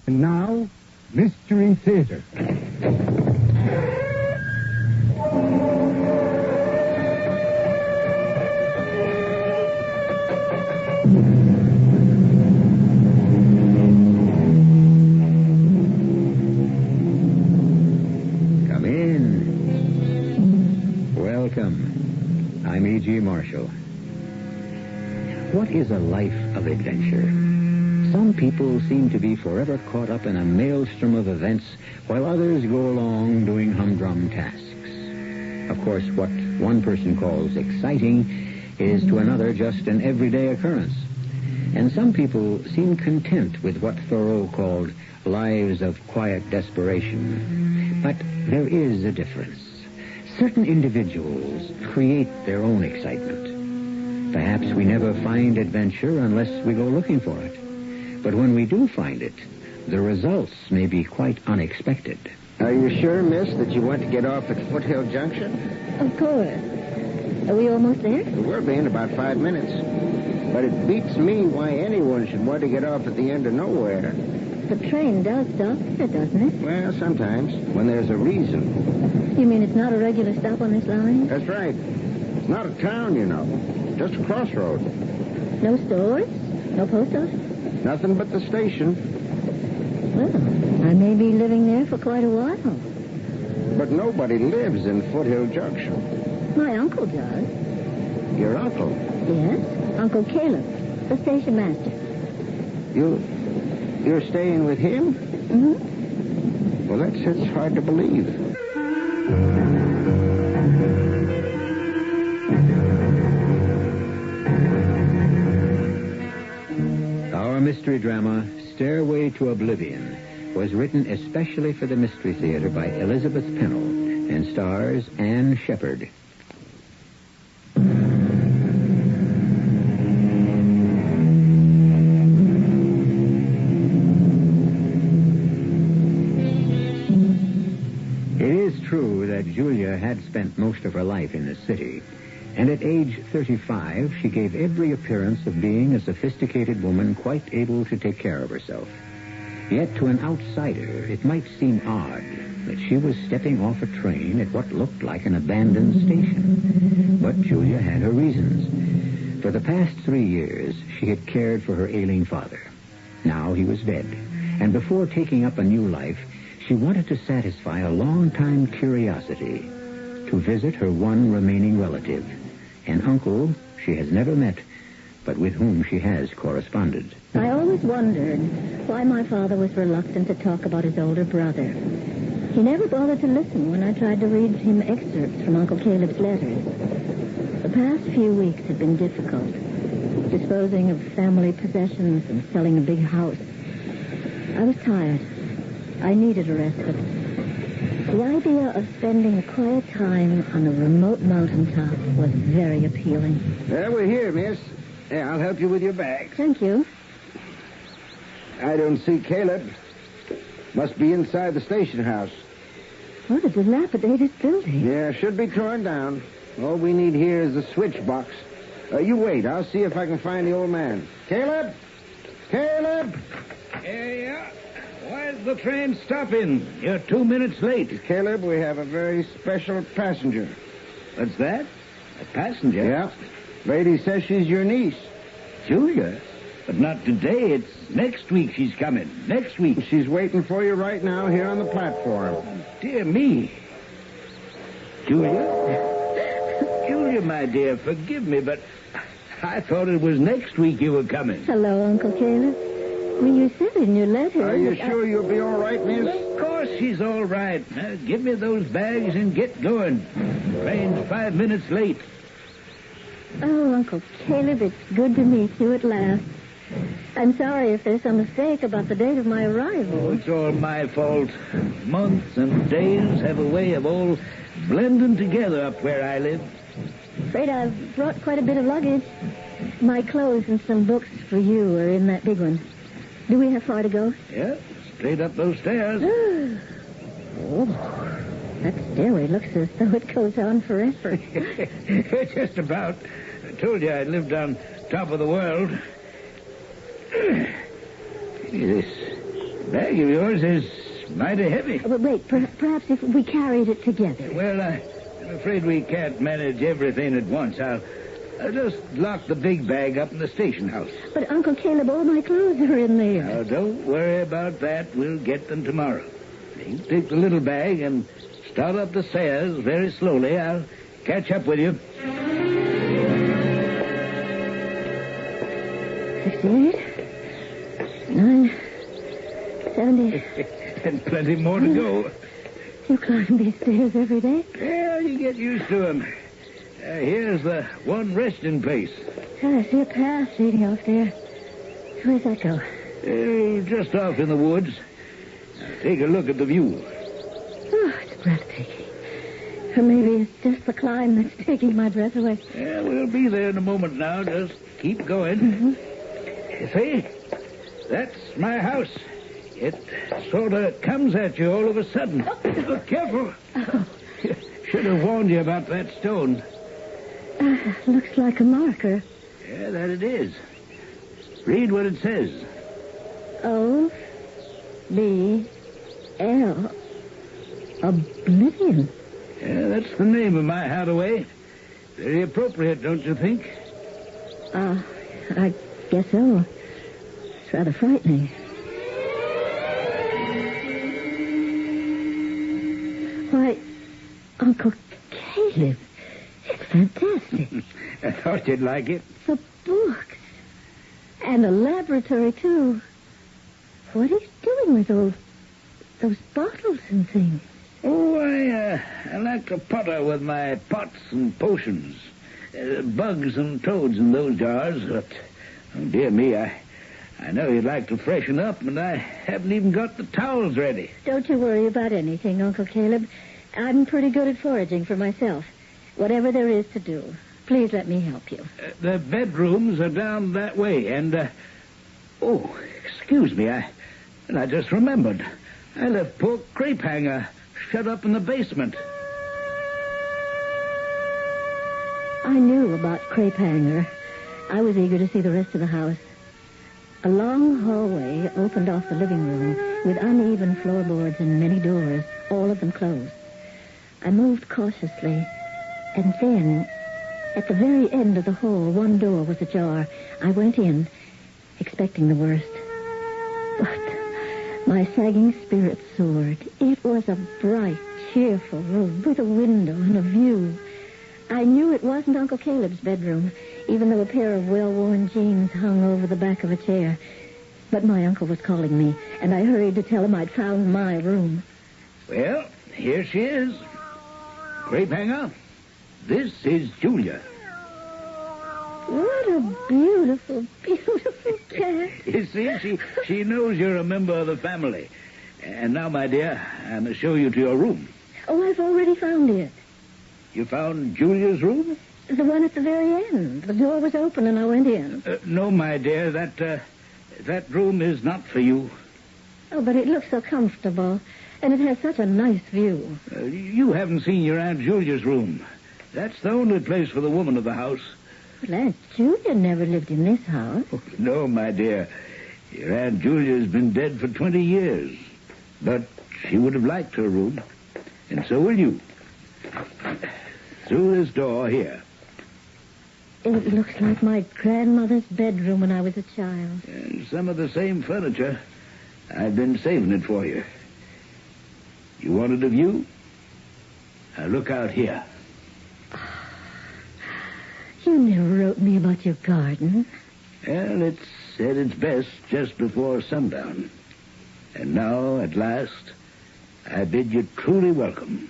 And now, Mystery Theater. Come in. Welcome. I'm E.G. Marshall. What is a life of adventure? Some people seem to be forever caught up in a maelstrom of events, while others go along doing humdrum tasks. Of course, what one person calls exciting is to another just an everyday occurrence. And some people seem content with what Thoreau called lives of quiet desperation. But there is a difference. Certain individuals create their own excitement. Perhaps we never find adventure unless we go looking for it. But when we do find it, the results may be quite unexpected. Are you sure, miss, that you want to get off at Foothill Junction? Of course. Are we almost there? We'll be in about 5 minutes. But it beats me why anyone should want to get off at the end of nowhere. The train does stop here, doesn't it? Well, sometimes, when there's a reason. You mean it's not a regular stop on this line? That's right. It's not a town, you know. Just a crossroad. No stores? No post office? Nothing but the station. Well, I may be living there for quite a while. But nobody lives in Foothill Junction. My uncle does. Your uncle? Yes, Uncle Caleb, the station master. You're staying with him? Mm-hmm. Well, it's hard to believe. Our mystery drama, Stairway to Oblivion, was written especially for the Mystery Theater by Elizabeth Pennell and stars Anne Shepard. It is true that Julia had spent most of her life in the city, and at age 35, she gave every appearance of being a sophisticated woman quite able to take care of herself. Yet to an outsider, it might seem odd that she was stepping off a train at what looked like an abandoned station. But Julia had her reasons. For the past 3 years, she had cared for her ailing father. Now he was dead, and before taking up a new life, she wanted to satisfy a long-time curiosity to visit her one remaining relative, an uncle she has never met, but with whom she has corresponded. I always wondered why my father was reluctant to talk about his older brother. He never bothered to listen when I tried to read him excerpts from Uncle Caleb's letters. The past few weeks had been difficult, disposing of family possessions and selling a big house. I was tired. I needed a respite. The idea of spending a quiet time on a remote mountaintop was very appealing. Well, we're here, miss. Yeah, I'll help you with your bag. Thank you. I don't see Caleb. Must be inside the station house. What a dilapidated building. Yeah, should be torn down. All we need here is a switch box. You wait. I'll see if I can find the old man. Caleb? Caleb? Yeah. Why's the train stopping? You're 2 minutes late. Caleb, we have a very special passenger. What's that? A passenger? Yeah. Lady says she's your niece. Julia? But not today. It's next week she's coming. Next week. She's waiting for you right now here on the platform. Dear me. Julia? Julia, my dear, forgive me, but I thought it was next week you were coming. Hello, Uncle Caleb. Well, you said in your letter... Are you sure you'll be all right, miss? Of course she's all right. Now, give me those bags and get going. Train's 5 minutes late. Oh, Uncle Caleb, it's good to meet you at last. I'm sorry if there's some mistake about the date of my arrival. Oh, it's all my fault. Months and days have a way of all blending together up where I live. Afraid I've brought quite a bit of luggage. My clothes and some books for you are in that big one. Do we have far to go? Yeah, straight up those stairs. Oh, that stairway looks as though it goes on forever. Just about. I told you I lived on top of the world. This Bag of yours is mighty heavy. But wait, perhaps if we carried it together. Well, I'm afraid we can't manage everything at once. I'll just lock the big bag up in the station house. But, Uncle Caleb, all my clothes are in there. Now, don't worry about that. We'll get them tomorrow. You take the little bag and start up the stairs very slowly. I'll catch up with you. 68, 9, 70. And plenty more to go. You climb these stairs every day? Well, you get used to them. Here's the one resting place. I see a path leading off there. Where's that go? Just off in the woods. Now, take a look at the view. Oh, it's breathtaking. Or maybe it's just the climb that's taking my breath away. Yeah, we'll be there in a moment now. Just keep going. Mm-hmm. You see? That's my house. It sort of comes at you all of a sudden. Oh, careful. Oh. Should have warned you about that stone. Looks like a marker. Yeah, that it is. Read what it says. O-B-L. Oblivion. Yeah, that's the name of my hideaway. Very appropriate, don't you think? I guess so. It's rather frightening. Why, Uncle Caleb, it's fantastic. I thought you'd like it. The books. And a laboratory, too. What are you doing with those bottles and things? Oh, I like to potter with my pots and potions. Bugs and toads in those jars. But, oh, dear me, I know you'd like to freshen up, and I haven't even got the towels ready. Don't you worry about anything, Uncle Caleb. I'm pretty good at foraging for myself. Whatever there is to do. Please let me help you. The bedrooms are down that way, and, oh, excuse me, I just remembered. I left poor Crepe Hanger shut up in the basement. I knew about Crepe Hanger. I was eager to see the rest of the house. A long hallway opened off the living room with uneven floorboards and many doors, all of them closed. I moved cautiously, and then, at the very end of the hall, one door was ajar. I went in, expecting the worst. But my sagging spirit soared. It was a bright, cheerful room with a window and a view. I knew it wasn't Uncle Caleb's bedroom, even though a pair of well-worn jeans hung over the back of a chair. But my uncle was calling me, and I hurried to tell him I'd found my room. Well, here she is. Crepe Hanger, this is Julia. What a beautiful, beautiful cat. You see, she knows you're a member of the family. And now, my dear, I'm going to show you to your room. Oh, I've already found it. You found Julia's room? The one at the very end. The door was open and I went in. No, my dear, that room is not for you. Oh, but it looks so comfortable. And it has such a nice view. You haven't seen your Aunt Julia's room. That's the only place for the woman of the house. But Aunt Julia never lived in this house. Oh, no, my dear. Your Aunt Julia's been dead for 20 years. But she would have liked her room. And so will you. Through this door here. It looks like my grandmother's bedroom when I was a child. And some of the same furniture. I've been saving it for you. You wanted a view? Now look out here. You never wrote me about your garden. Well, it's at its best just before sundown. And now, at last, I bid you truly welcome.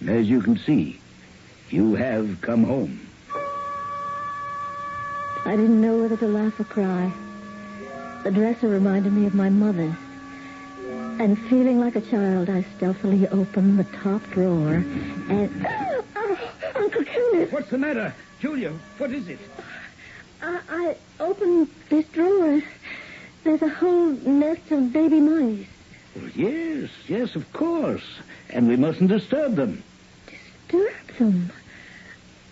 As you can see, you have come home. I didn't know whether to laugh or cry. The dresser reminded me of my mother's. And feeling like a child, I stealthily opened the top drawer and... Oh, Uncle Caleb! What's the matter? Julia, what is it? I opened this drawer. There's a whole nest of baby mice. Well, yes, of course. And we mustn't disturb them. Disturb them?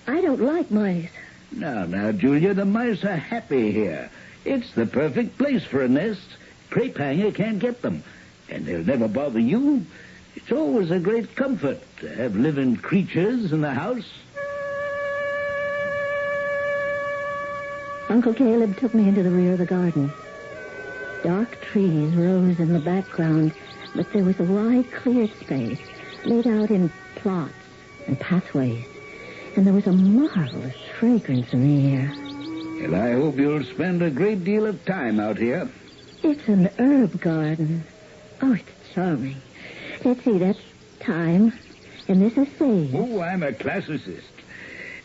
I don't like mice. Now, Julia, the mice are happy here. It's the perfect place for a nest. crepe hanger can't get them. And they'll never bother you. It's always a great comfort to have living creatures in the house. Uncle Caleb took me into the rear of the garden. Dark trees rose in the background, but there was a wide, cleared space laid out in plots and pathways, and there was a marvelous fragrance in the air. Well, I hope you'll spend a great deal of time out here. It's an herb garden. Oh, it's charming. Let's see, that's thyme, and this is sage. Oh, I'm a classicist.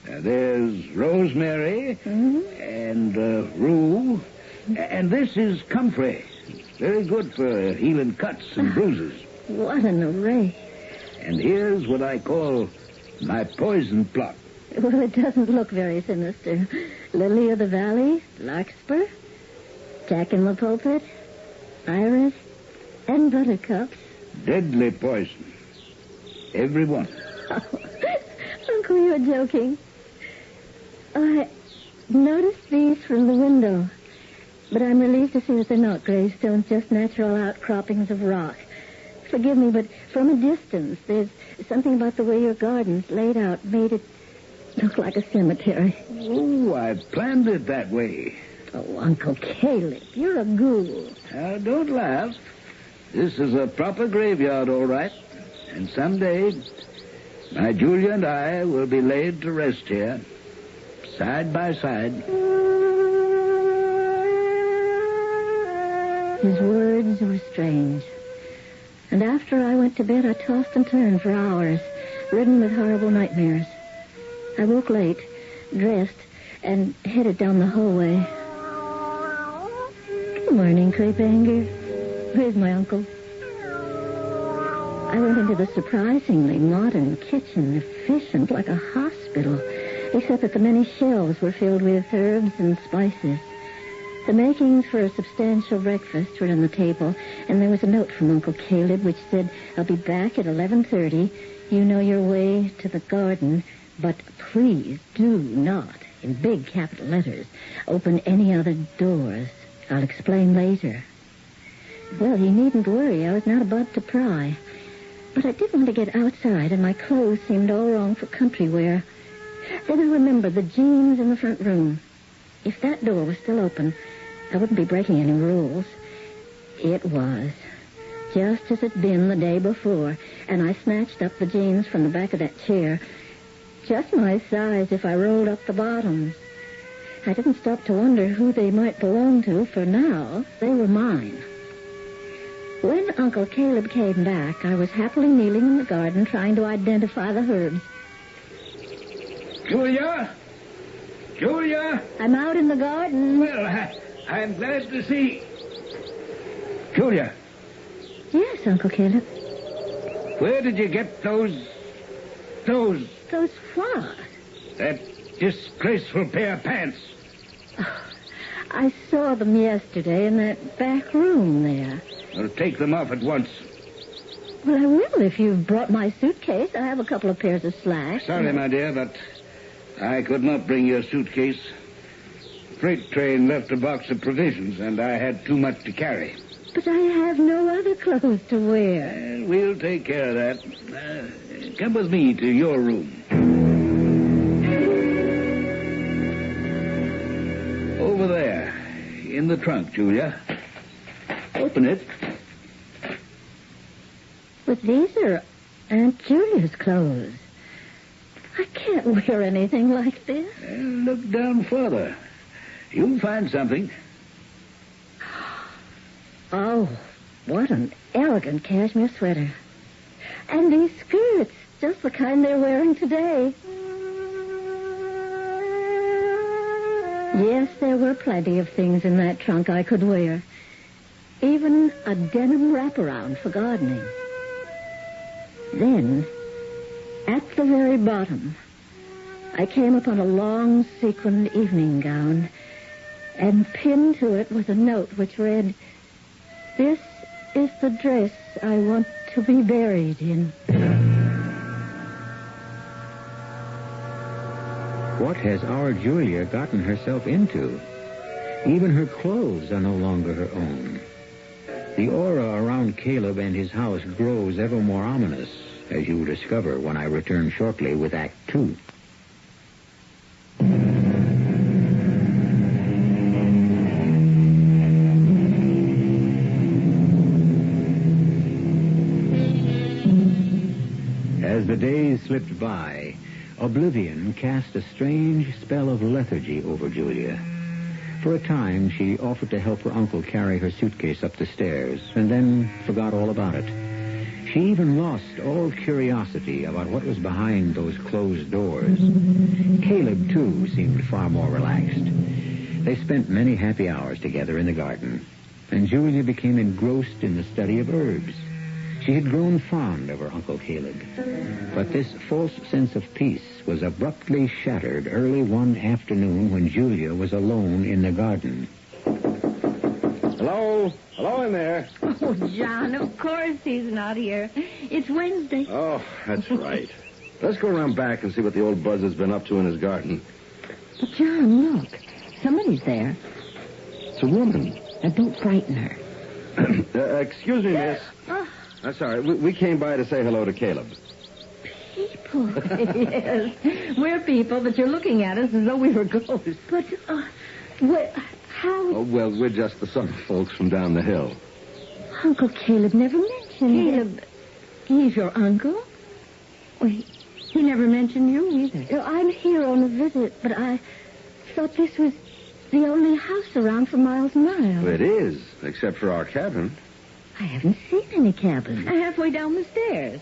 Now, there's rosemary and rue, and this is comfrey. Very good for healing cuts and bruises. What an array. And here's what I call my poison plot. Well, it doesn't look very sinister. Lily of the valley, larkspur, jack in the pulpit, iris, and buttercups. Deadly poison. Every one. Oh, Uncle, you're joking. I noticed these from the window, but I'm relieved to see that they're not gravestones, just natural outcroppings of rock. Forgive me, but from a distance, there's something about the way your garden's laid out made it look like a cemetery. Oh, I planned it that way. Oh, Uncle Caleb, you're a ghoul. Now, don't laugh. This is a proper graveyard, all right. And someday, my Julia and I will be laid to rest here, side by side. His words were strange. And after I went to bed, I tossed and turned for hours, ridden with horrible nightmares. I woke late, dressed, and headed down the hallway. Good morning, Crepe Hanger. Where's my uncle? I went into the surprisingly modern kitchen, efficient like a hospital, except that the many shelves were filled with herbs and spices. The makings for a substantial breakfast were on the table, and there was a note from Uncle Caleb which said, "I'll be back at 11:30. You know your way to the garden, but please do not, in big capital letters, open any other doors. I'll explain later." Well, he needn't worry. I was not about to pry. But I did want to get outside, and my clothes seemed all wrong for country wear. Then I remembered the jeans in the front room. If that door was still open, I wouldn't be breaking any rules. It was, just as it'd been the day before, and I snatched up the jeans from the back of that chair. Just my size if I rolled up the bottoms. I didn't stop to wonder who they might belong to, for now they were mine. When Uncle Caleb came back, I was happily kneeling in the garden trying to identify the herbs. Julia? Julia? I'm out in the garden. Well, I'm glad to see... Julia, Yes, Uncle Caleb. where did you get those... Those what? that disgraceful pair of pants? I saw them yesterday in that back room there. Well, take them off at once. Well, I will if you've brought my suitcase. I have a couple of pairs of slacks. Sorry, my dear, but I could not bring your suitcase. Freight train left a box of provisions, and I had too much to carry. But I have no other clothes to wear. We'll take care of that. Come with me to your room. Over there, in the trunk, Julia. Open it. But these are Aunt Julia's clothes. I can't wear anything like this. Look down further. You'll find something. Oh, what an elegant cashmere sweater. And these skirts, just the kind they're wearing today. Yes, there were plenty of things in that trunk I could wear. Even a denim wraparound for gardening. Then, at the very bottom, I came upon a long sequined evening gown, and pinned to it was a note which read, "This is the dress I want to be buried in." What has our Julia gotten herself into? Even her clothes are no longer her own. The aura around Caleb and his house grows ever more ominous, as you will discover when I return shortly with Act 2. As the days slipped by, Oblivion cast a strange spell of lethargy over Julia. For a time, she offered to help her uncle carry her suitcase up the stairs, and then forgot all about it. She even lost all curiosity about what was behind those closed doors. Caleb, too, seemed far more relaxed. They spent many happy hours together in the garden, and Julia became engrossed in the study of herbs. She had grown fond of her Uncle Caleb. But this false sense of peace was abruptly shattered early one afternoon when Julia was alone in the garden. Hello? Hello in there. Oh, John, of course he's not here. It's Wednesday. Oh, that's right. Let's go around back and see what the old buzz has been up to in his garden. But, John, look. Somebody's there. It's a woman. Now, don't frighten her. Excuse me, miss. That's all right. We came by to say hello to Caleb. People. Yes. We're people, but you're looking at us as though we were ghosts. But, how... Oh, well, we're just the summer folks from down the hill. Uncle Caleb never mentioned Caleb. He's your uncle? Wait, he never mentioned you either. I'm here on a visit, but I thought this was the only house around for miles and miles. It is, except for our cabin. I haven't seen any cabins. Halfway down the stairs.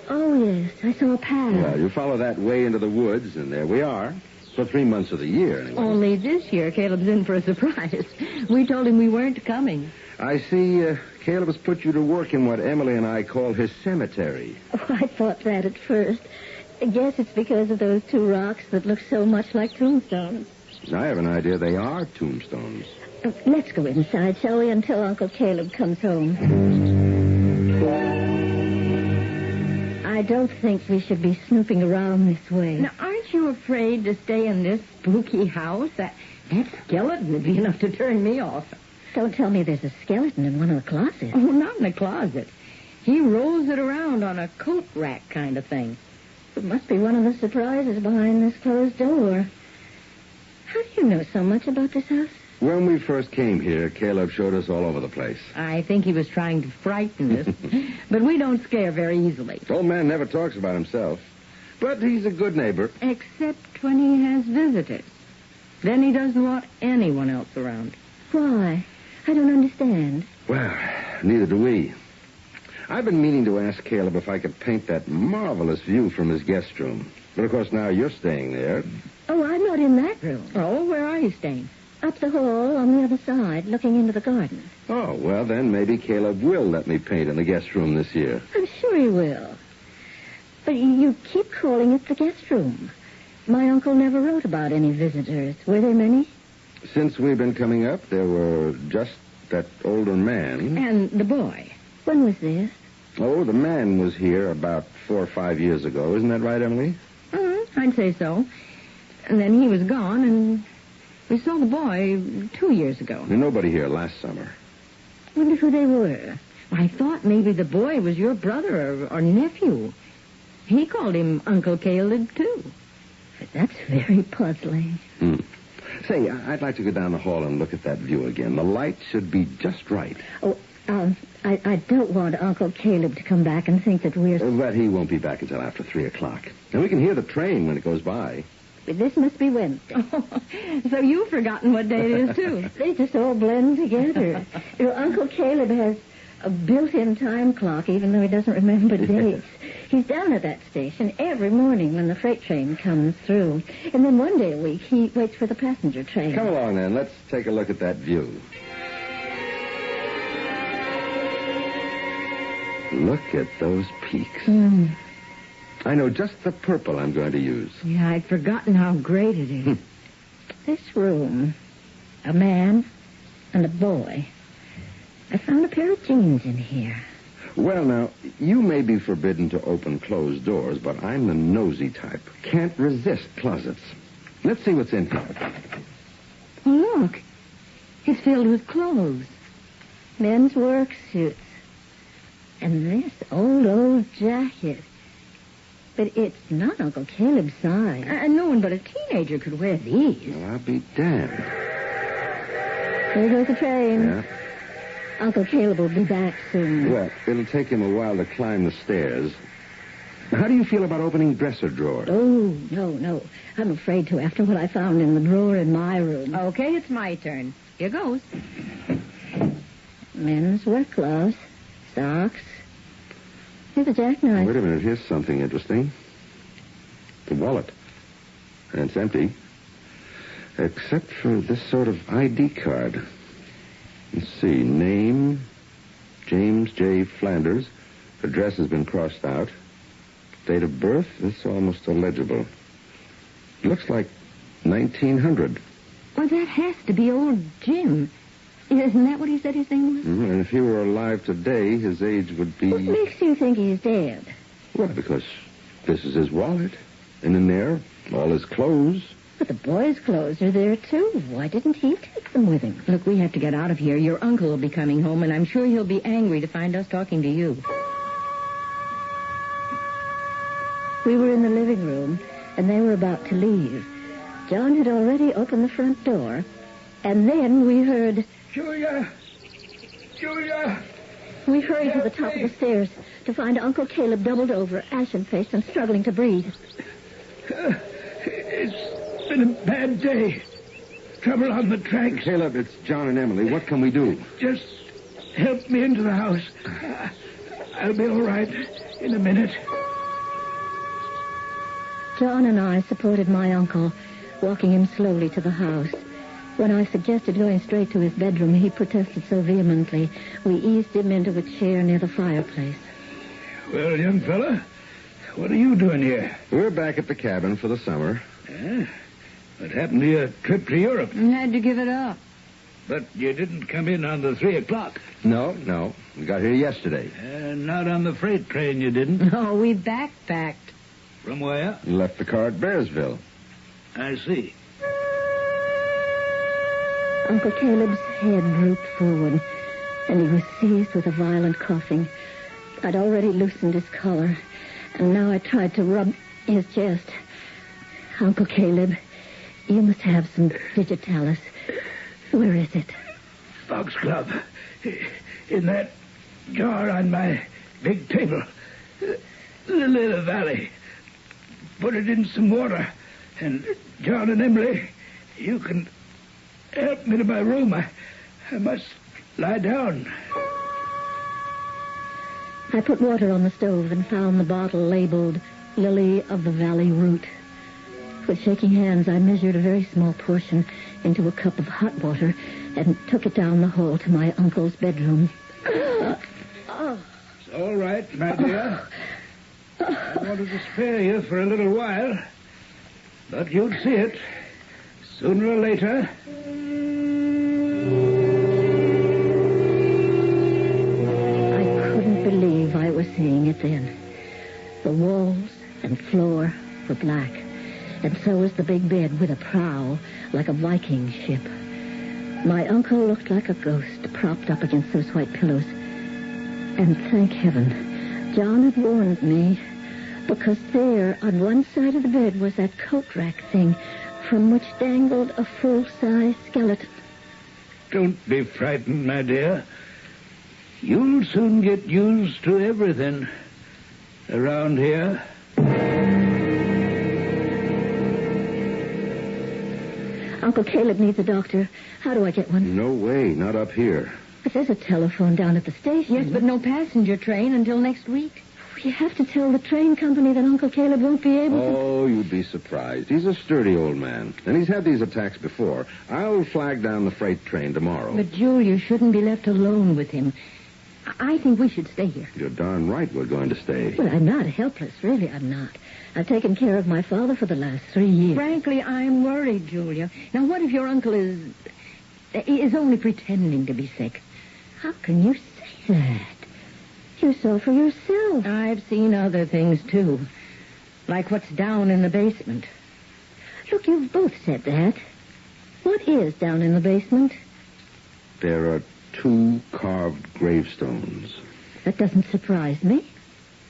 Oh, yes. I saw a path. Well, you follow that way into the woods, and there we are. For 3 months of the year, anyway. Only this year, Caleb's in for a surprise. We told him we weren't coming. I see Caleb has put you to work in what Emily and I call his cemetery. Oh, I thought that at first. I guess it's because of those 2 rocks that look so much like tombstones. I have an idea they are tombstones. Let's go inside, shall we, until Uncle Caleb comes home. I don't think we should be snooping around this way. Now, aren't you afraid to stay in this spooky house? That skeleton would be enough to turn me off. Don't tell me there's a skeleton in one of the closets. Oh, not in the closet. He rolls it around on a coat rack kind of thing. It must be one of the surprises behind this closed door. How do you know so much about this house? When we first came here, Caleb showed us all over the place. I think he was trying to frighten us. But we don't scare very easily. Old man never talks about himself. But he's a good neighbor. Except when he has visitors. Then he doesn't want anyone else around. Why? I don't understand. Well, neither do we. I've been meaning to ask Caleb if I could paint that marvelous view from his guest room. But, of course, now you're staying there. Oh, I'm not in that room. Oh, where are you staying? Up the hall on the other side, looking into the garden. Oh, well, then maybe Caleb will let me paint in the guest room this year. I'm sure he will. But you keep calling it the guest room. My uncle never wrote about any visitors. Were there many? Since we've been coming up, there were just that older man. And the boy. When was this? Oh, the man was here about 4 or 5 years ago. Isn't that right, Emily? I'd say so. And then he was gone, and we saw the boy 2 years ago. There's nobody here last summer. Wonder who they were. I thought maybe the boy was your brother or nephew. He called him Uncle Caleb, too. But that's very puzzling. Say, I'd like to go down the hall and look at that view again. The light should be just right. Oh, I don't want Uncle Caleb to come back and think that we're... But he won't be back until after 3 o'clock. And we can hear the train when it goes by. This must be Wednesday. So you've forgotten what day it is, too. They just all blend together. Uncle Caleb has a built-in time clock, even though he doesn't remember dates. He's down at that station every morning when the freight train comes through. And then one day a week, he waits for the passenger train. Come along, then. Let's take a look at that view. Look at those peaks. I know just the purple I'm going to use. Yeah, I'd forgotten how great it is. This room, a man and a boy. I found a pair of jeans in here. Well, now, you may be forbidden to open closed doors, but I'm the nosy type. Can't resist closets. Let's see what's in here. Oh, look. It's filled with clothes. men's work suits. And this old jacket. But it's not Uncle Caleb's size. No one but a teenager could wear these. Well, I'll be damned. There goes the train. Yeah. Uncle Caleb will be back soon. Well, it'll take him a while to climb the stairs. How do you feel about opening dresser drawers? Oh, no. I'm afraid to after what I found in the drawer in my room. Okay, it's my turn. Here goes. Men's work gloves, socks. Here's a jackknife. Wait a minute. Here's something interesting. The wallet. And it's empty. Except for this sort of ID card. Let's see. Name, James J. Flanders. Address has been crossed out. Date of birth, it's almost illegible. Looks like 1900. Well, that has to be old Jim. Isn't that what he said his name was? Mm-hmm. And if he were alive today, his age would be... What makes you think he's dead? Well, because this is his wallet. And in there, all his clothes. But the boys' clothes are there, too. Why didn't he take them with him? Look, we have to get out of here. Your uncle will be coming home, and I'm sure he'll be angry to find us talking to you. We were in the living room, and they were about to leave. John had already opened the front door, and then we heard... Julia! We hurried to the top of the stairs to find Uncle Caleb doubled over, ashen-faced, and struggling to breathe. It's been a bad day. Trouble on the tracks. Caleb, it's John and Emily. What can we do? Just help me into the house. I'll be all right in a minute. John and I supported my uncle, walking him slowly to the house. When I suggested going straight to his bedroom, he protested so vehemently, we eased him into a chair near the fireplace. Well, young fella, what are you doing here? We're back at the cabin for the summer. Yeah? What happened to your trip to Europe? I had to give it up. But you didn't come in on the 3 o'clock. No. We got here yesterday. Not on the freight train, you didn't. No, we backpacked. From where? You left the car at Bearsville. I see. Uncle Caleb's head drooped forward, and he was seized with a violent coughing. I'd already loosened his collar, and now I tried to rub his chest. Uncle Caleb, you must have some digitalis. Where is it? Foxglove. In that jar on my big table. The little valley. Put it in some water. And John and Emily, you can help me to my room. I must lie down. I put water on the stove and found the bottle labeled Lily of the Valley Root. With shaking hands, I measured a very small portion into a cup of hot water and took it down the hall to my uncle's bedroom. It's all right, my dear. I wanted to spare you for a little while, but you'd see it sooner or later. I couldn't believe I was seeing it then. The walls and floor were black, and so was the big bed with a prow like a Viking ship. My uncle looked like a ghost propped up against those white pillows. And thank heaven, John had warned me, because there on one side of the bed was that coat rack thing from which dangled a full-size skeleton. Don't be frightened, my dear. You'll soon get used to everything around here. Uncle Caleb needs a doctor. How do I get one? No way, not up here. But there's a telephone down at the station. Yes, but no passenger train until next week. You have to tell the train company that Uncle Caleb won't be able to... Oh, you'd be surprised. He's a sturdy old man, and he's had these attacks before. I'll flag down the freight train tomorrow. But, Julia, shouldn't be left alone with him. I think we should stay here. You're darn right we're going to stay. Well, I'm not helpless. Really, I'm not. I've taken care of my father for the last 3 years. Frankly, I'm worried, Julia. Now, what if your uncle is only pretending to be sick? How can you say that? You saw for yourself. I've seen other things, too. Like what's down in the basement. Look, you've both said that. What is down in the basement? There are 2 carved gravestones. That doesn't surprise me.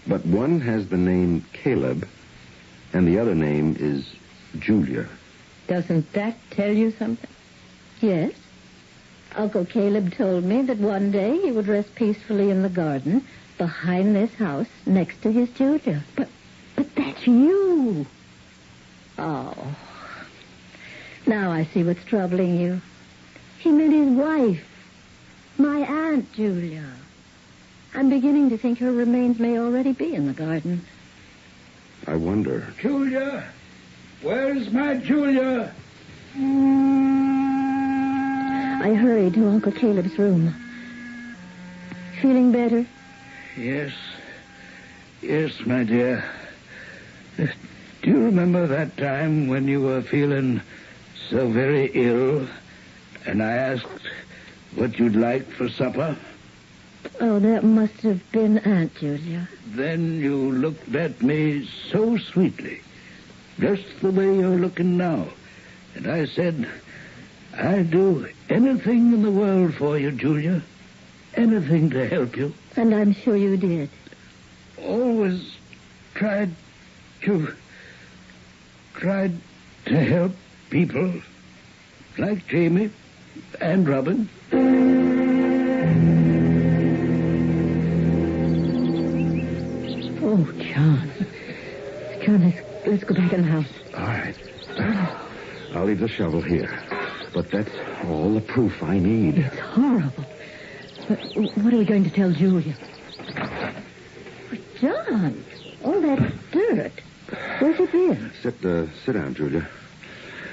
But one has the name Caleb, and the other name is Julia. Doesn't that tell you something? Yes. Uncle Caleb told me that one day he would rest peacefully in the garden behind this house next to his Julia. But that's you. Oh. Now I see what's troubling you. He meant his wife, my Aunt Julia. I'm beginning to think her remains may already be in the garden. I wonder. Julia? Where's my Julia? I hurried to Uncle Caleb's room. Feeling better? Yes. Yes, my dear. Do you remember that time when you were feeling so very ill, and I asked what you'd like for supper? Oh, that must have been Aunt Julia. Then you looked at me so sweetly, just the way you're looking now. And I said, I'd do anything in the world for you, Julia. Anything to help you. And I'm sure you did. Always tried to help people like Jamie and Robin. Oh, John. John, let's go back in the house. All right. I'll leave the shovel here. But that's all the proof I need. It's horrible. But what are we going to tell Julia? John, all that dirt. Where's it been? Sit down, Julia.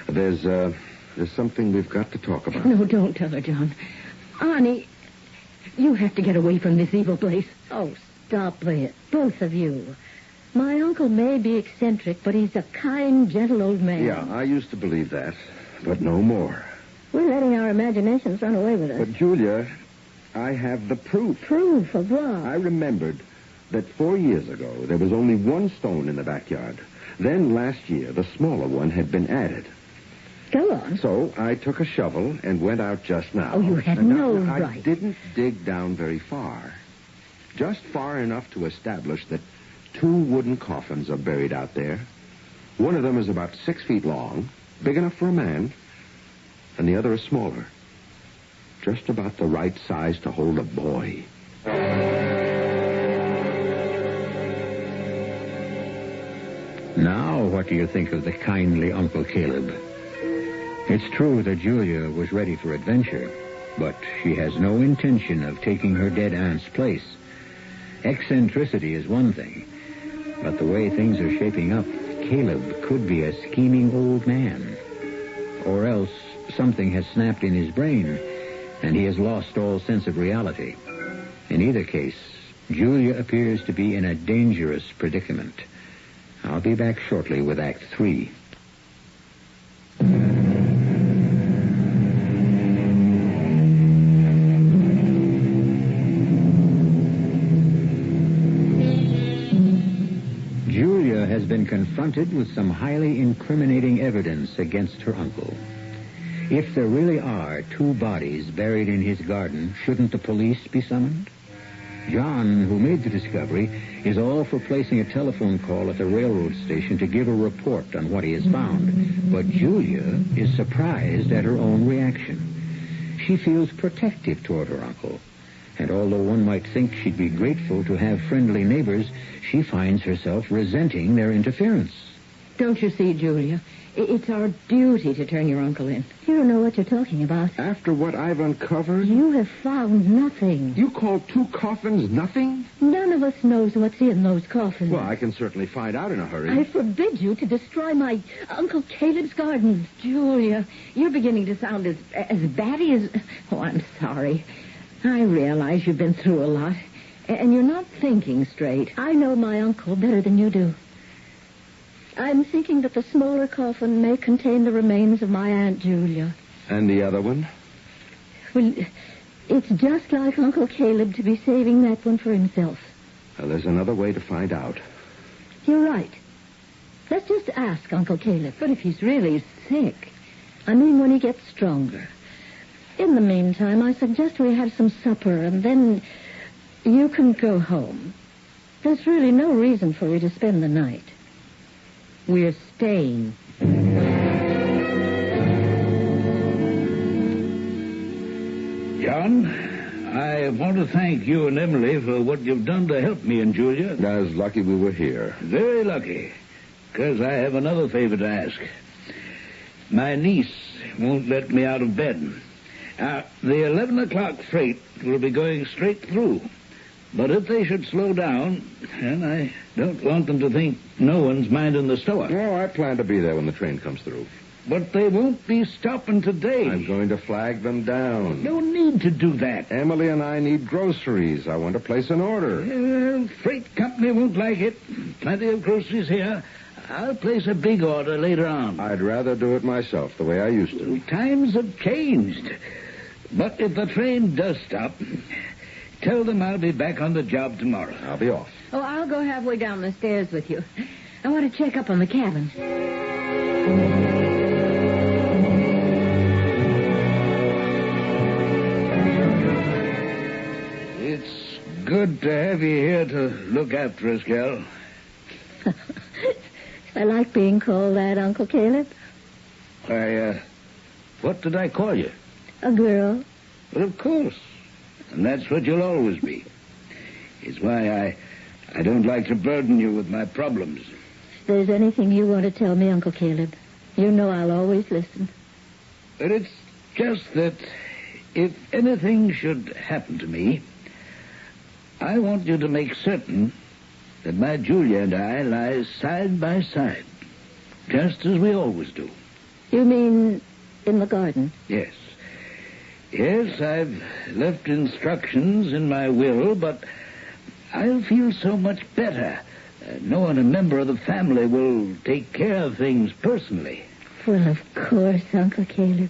There's something we've got to talk about. No, don't tell her, John. Arnie, you have to get away from this evil place. Oh, stop it, both of you. My uncle may be eccentric, but he's a kind, gentle old man. Yeah, I used to believe that, but no more. We're letting our imaginations run away with us. But, Julia, I have the proof. Proof of what? I remembered that 4 years ago there was only one stone in the backyard. Then last year, the smaller one had been added. Go on. So I took a shovel and went out just now. Oh, you had And no I right. didn't dig down very far. Just far enough to establish that 2 wooden coffins are buried out there. One of them is about 6 feet long, big enough for a man, and the other is smaller. Just about the right size to hold a boy. Now, what do you think of the kindly Uncle Caleb? It's true that Julia was ready for adventure, but she has no intention of taking her dead aunt's place. Eccentricity is one thing, but the way things are shaping up, Caleb could be a scheming old man. Or else something has snapped in his brain, and he has lost all sense of reality. In either case, Julia appears to be in a dangerous predicament. I'll be back shortly with Act 3. Julia has been confronted with some highly incriminating evidence against her uncle. If there really are 2 bodies buried in his garden, shouldn't the police be summoned? John, who made the discovery, is all for placing a telephone call at the railroad station to give a report on what he has found. But Julia is surprised at her own reaction. She feels protective toward her uncle. And although one might think she'd be grateful to have friendly neighbors, she finds herself resenting their interference. Don't you see, Julia? It's our duty to turn your uncle in. You don't know what you're talking about. After what I've uncovered? You have found nothing. You call 2 coffins nothing? None of us knows what's in those coffins. Well, I can certainly find out in a hurry. I forbid you to destroy my Uncle Caleb's garden. Julia, you're beginning to sound as batty as... Oh, I'm sorry. I realize you've been through a lot, and you're not thinking straight. I know my uncle better than you do. I'm thinking that the smaller coffin may contain the remains of my Aunt Julia. And the other one? Well, it's just like Uncle Caleb to be saving that one for himself. Well, there's another way to find out. You're right. Let's just ask Uncle Caleb. But if he's really sick... I mean when he gets stronger. In the meantime, I suggest we have some supper, and then you can go home. There's really no reason for you to spend the night. We're staying. John, I want to thank you and Emily for what you've done to help me and Julia. I was lucky we were here. Very lucky, because I have another favor to ask. My niece won't let me out of bed. The 11 o'clock freight will be going straight through. But if they should slow down, and I don't want them to think no one's minding the store. Oh, I plan to be there when the train comes through. But they won't be stopping today. I'm going to flag them down. No need to do that. Emily and I need groceries. I want to place an order. Freight company won't like it. Plenty of groceries here. I'll place a big order later on. I'd rather do it myself, the way I used to. Times have changed. But if the train does stop, tell them I'll be back on the job tomorrow. I'll be off. Oh, I'll go halfway down the stairs with you. I want to check up on the cabin. It's good to have you here to look after us, gal. I like being called that, Uncle Caleb. Why, what did I call you? A girl. Well, of course. And that's what you'll always be. It's why I don't like to burden you with my problems. If there's anything you want to tell me, Uncle Caleb, you know I'll always listen. But it's just that if anything should happen to me, I want you to make certain that my Julia and I lie side by side, just as we always do. You mean in the garden? Yes. Yes, I've left instructions in my will, but I'll feel so much better knowing a member of the family will take care of things personally. Well, of course, Uncle Caleb.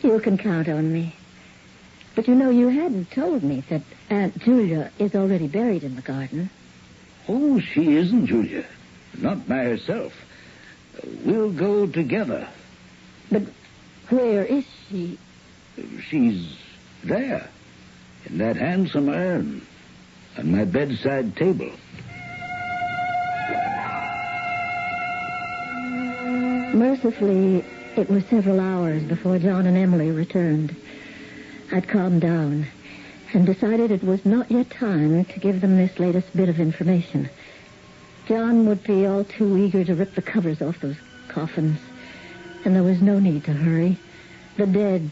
You can count on me. But you know, you hadn't told me that Aunt Julia is already buried in the garden. Oh, she isn't, Julia. Not by herself. We'll go together. But where is she? She's there, in that handsome urn, on my bedside table. Mercifully, it was several hours before John and Emily returned. I'd calmed down and decided it was not yet time to give them this latest bit of information. John would be all too eager to rip the covers off those coffins, and there was no need to hurry. The dead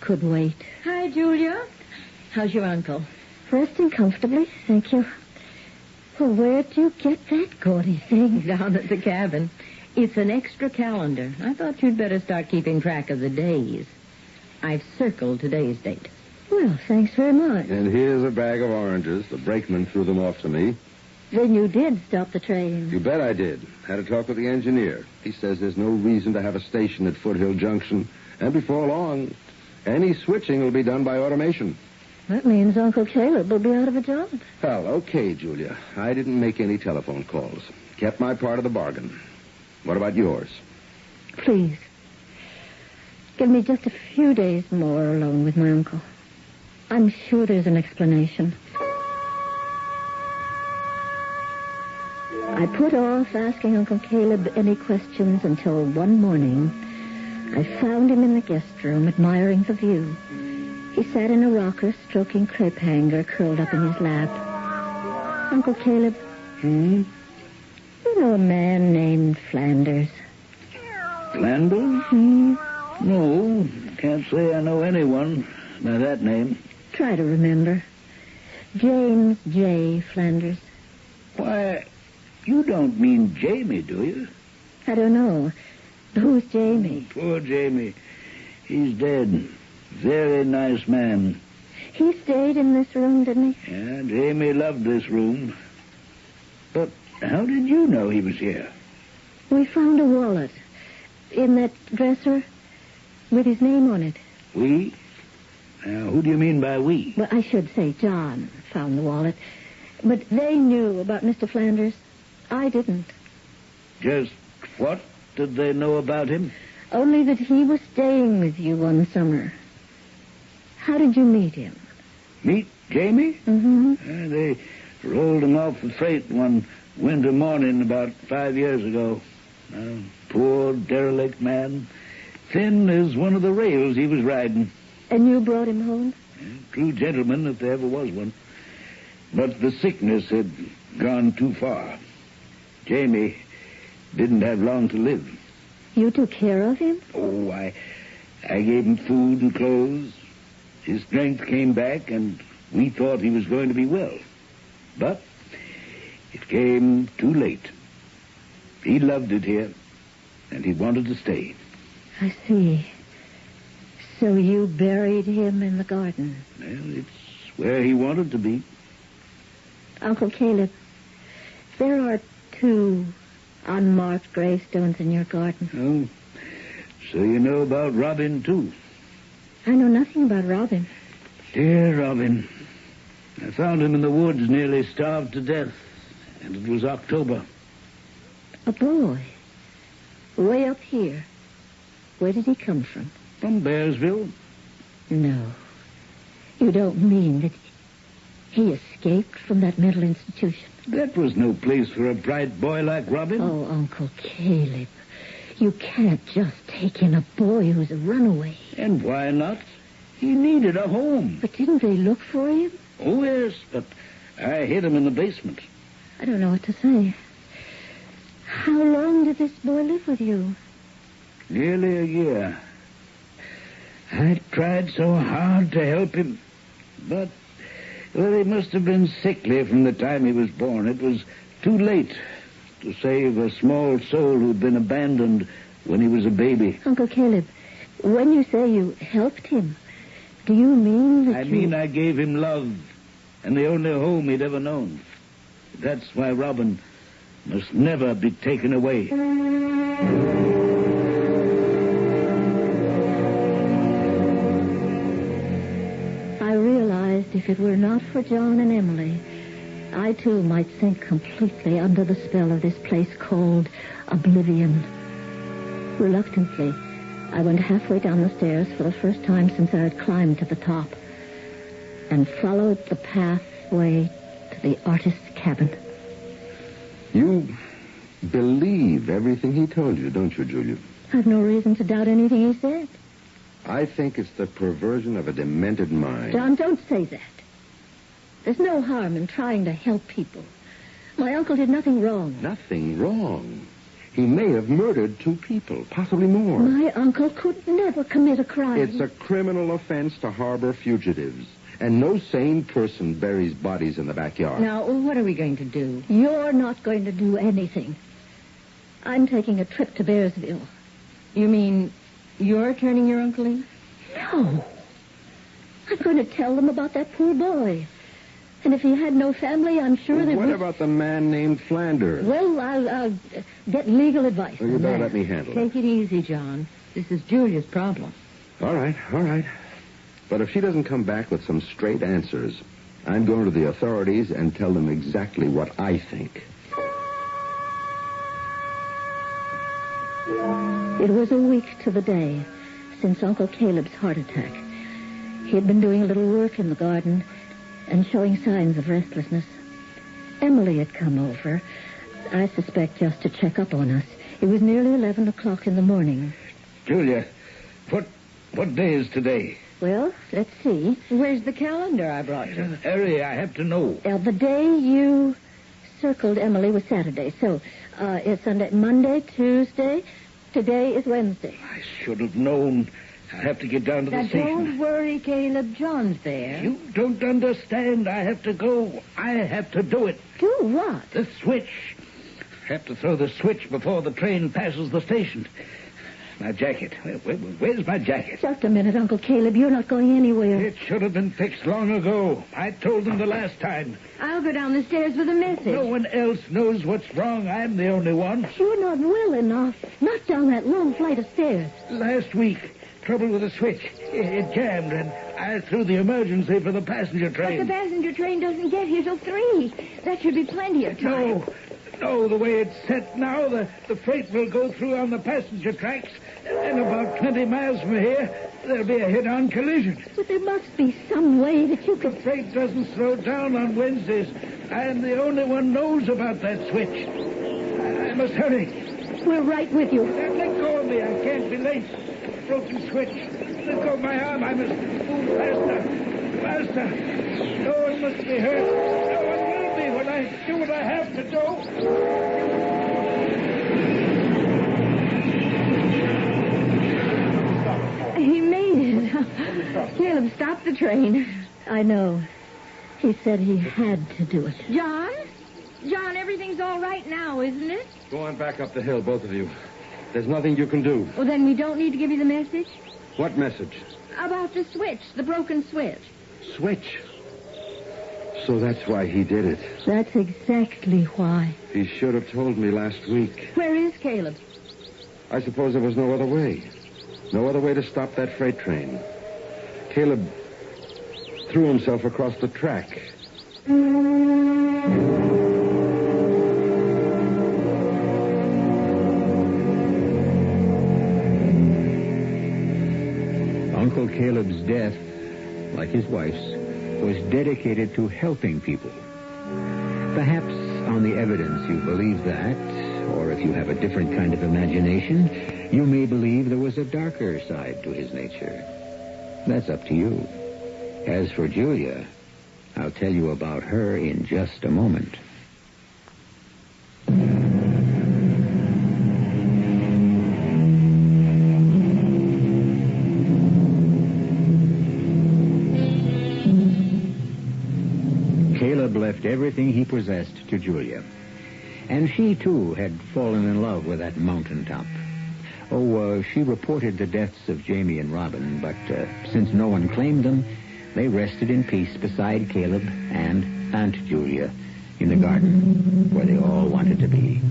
could wait. Hi, Julia. How's your uncle? Resting comfortably, thank you. Well, where'd you get that gaudy thing? Down at the cabin. It's an extra calendar. I thought you'd better start keeping track of the days. I've circled today's date. Well, thanks very much. And here's a bag of oranges. The brakeman threw them off to me. Then you did stop the train. You bet I did. Had a talk with the engineer. He says there's no reason to have a station at Foothill Junction. And before long, any switching will be done by automation. That means Uncle Caleb will be out of a job. Well, okay, Julia. I didn't make any telephone calls. Kept my part of the bargain. What about yours? Please, give me just a few days more alone with my uncle. I'm sure there's an explanation. I put off asking Uncle Caleb any questions until one morning I found him in the guest room admiring the view. He sat in a rocker stroking crepe hanger curled up in his lap. Uncle Caleb. You know a man named Flanders? Flanders? No, can't say I know anyone by that name. Try to remember. James J. Flanders. Why, you don't mean Jamie, do you? I don't know. Who's Jamie? Poor Jamie. He's dead. Very nice man. He stayed in this room, didn't he? Yeah, Jamie loved this room. But how did you know he was here? We found a wallet in that dresser with his name on it. We? Now, who do you mean by we? Well, I should say John found the wallet. But they knew about Mr. Flanders. I didn't. Just what did they know about him? Only that he was staying with you one summer. How did you meet him? Meet Jamie? Mm-hmm. They rolled him off the freight one winter morning about 5 years ago. Poor, derelict man. Thin as one of the rails he was riding. And you brought him home? True gentleman, if there ever was one. But the sickness had gone too far. Jamie didn't have long to live. You took care of him? Oh, I gave him food and clothes. His strength came back, and we thought he was going to be well. But it came too late. He loved it here, and he wanted to stay. I see. So you buried him in the garden? Well, it's where he wanted to be. Uncle Caleb, there are 2 unmarked gravestones in your garden. Oh, so you know about Robin, too. I know nothing about Robin. Dear Robin. I found him in the woods, nearly starved to death. And it was October. A boy. Way up here. Where did he come from? From Bearsville. No. You don't mean that he escaped from that mental institution? That was no place for a bright boy like Robin. Oh, Uncle Caleb. You can't just take in a boy who's a runaway. And why not? He needed a home. But didn't they look for him? Oh, yes, but I hid him in the basement. I don't know what to say. How long did this boy live with you? Nearly a year. I tried so hard to help him, but he must have been sickly from the time he was born. It was too late to save a small soul who'd been abandoned when he was a baby. Uncle Caleb, when you say you helped him, do you mean that I mean I gave him love and the only home he'd ever known. That's why Robin must never be taken away. I realized if it were not for John and Emily, I too might sink completely under the spell of this place called Oblivion. Reluctantly, I went halfway down the stairs for the first time since I had climbed to the top and followed the pathway to the artist's cabin. You believe everything he told you, don't you, Julia? I've no reason to doubt anything he said. I think it's the perversion of a demented mind. John, don't say that. There's no harm in trying to help people. My uncle did nothing wrong. Nothing wrong. He may have murdered 2 people, possibly more. My uncle could never commit a crime. It's a criminal offense to harbor fugitives. And no sane person buries bodies in the backyard. Now, what are we going to do? You're not going to do anything. I'm taking a trip to Bearsville. You mean you're turning your uncle in? No. I'm going to tell them about that poor boy. And if he had no family, I'm sure that... What about the man named Flanders? Well, I'll get legal advice. Well, you better let me handle it. Take it easy, John. This is Julia's problem. All right. But if she doesn't come back with some straight answers, I'm going to the authorities and tell them exactly what I think. It was a week to the day since Uncle Caleb's heart attack. He had been doing a little work in the garden and showing signs of restlessness. Emily had come over, I suspect just to check up on us. It was nearly 11 o'clock in the morning. Julia, what day is today? Well, let's see. Where's the calendar I brought you? Harry, I have to know. The day you circled Emily was Saturday, so it's Sunday, Monday, Tuesday. Today is Wednesday. I should have known. I have to get down to the Now, station. don't worry, Caleb. John's there. You don't understand. I have to go. I have to do it. Do what? The switch. I have to throw the switch before the train passes the station. My jacket. Where's my jacket? Just a minute, Uncle Caleb. You're not going anywhere. It should have been fixed long ago. I told them the last time. I'll go down the stairs with a message. No one else knows what's wrong. I'm the only one. You're not well enough. Not down that long flight of stairs. Last week, trouble with the switch. It jammed, and I threw the emergency for the passenger train. But the passenger train doesn't get here till 3. That should be plenty of time. No, the way it's set now, the freight will go through on the passenger tracks, and about 20 miles from here, there'll be a head-on collision. But there must be some way that you The could... freight doesn't slow down on Wednesdays. I am the only one knows about that switch. I must hurry. We're right with you. Let go of me. I can't be late. Broken switch. Let go of my arm. I must move faster. Faster. No one must be hurt. No one will be when I do what I have to do. He made it. Caleb, stop the train. I know. He said he had to do it. John? John, everything's all right now, isn't it? Go on back up the hill, both of you. There's nothing you can do. Well, then we don't need to give you the message? What message? About the switch, the broken switch. Switch. So that's why he did it. That's exactly why. He should have told me last week. Where is Caleb? I suppose there was no other way. No other way to stop that freight train. Caleb threw himself across the track. Uncle Caleb's death, like his wife's, was dedicated to helping people. Perhaps on the evidence you believe that, or if you have a different kind of imagination, you may believe there was a darker side to his nature. That's up to you. As for Julia, I'll tell you about her in just a moment. Caleb left everything he possessed to Julia. And she, too, had fallen in love with that mountaintop. She reported the deaths of Jamie and Robin, but since no one claimed them, they rested in peace beside Caleb and Aunt Julia in the garden where they all wanted to be,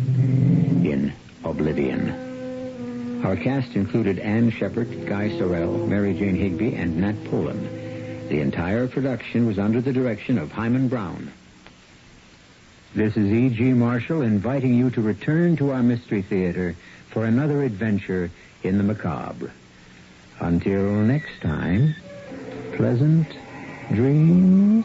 in Oblivion. Our cast included Ann Shepard, Guy Sorrell, Mary Jane Higby, and Nat Polan. The entire production was under the direction of Hyman Brown. This is E.G. Marshall inviting you to return to our Mystery Theater for another adventure in the macabre. Until next time, pleasant dreams.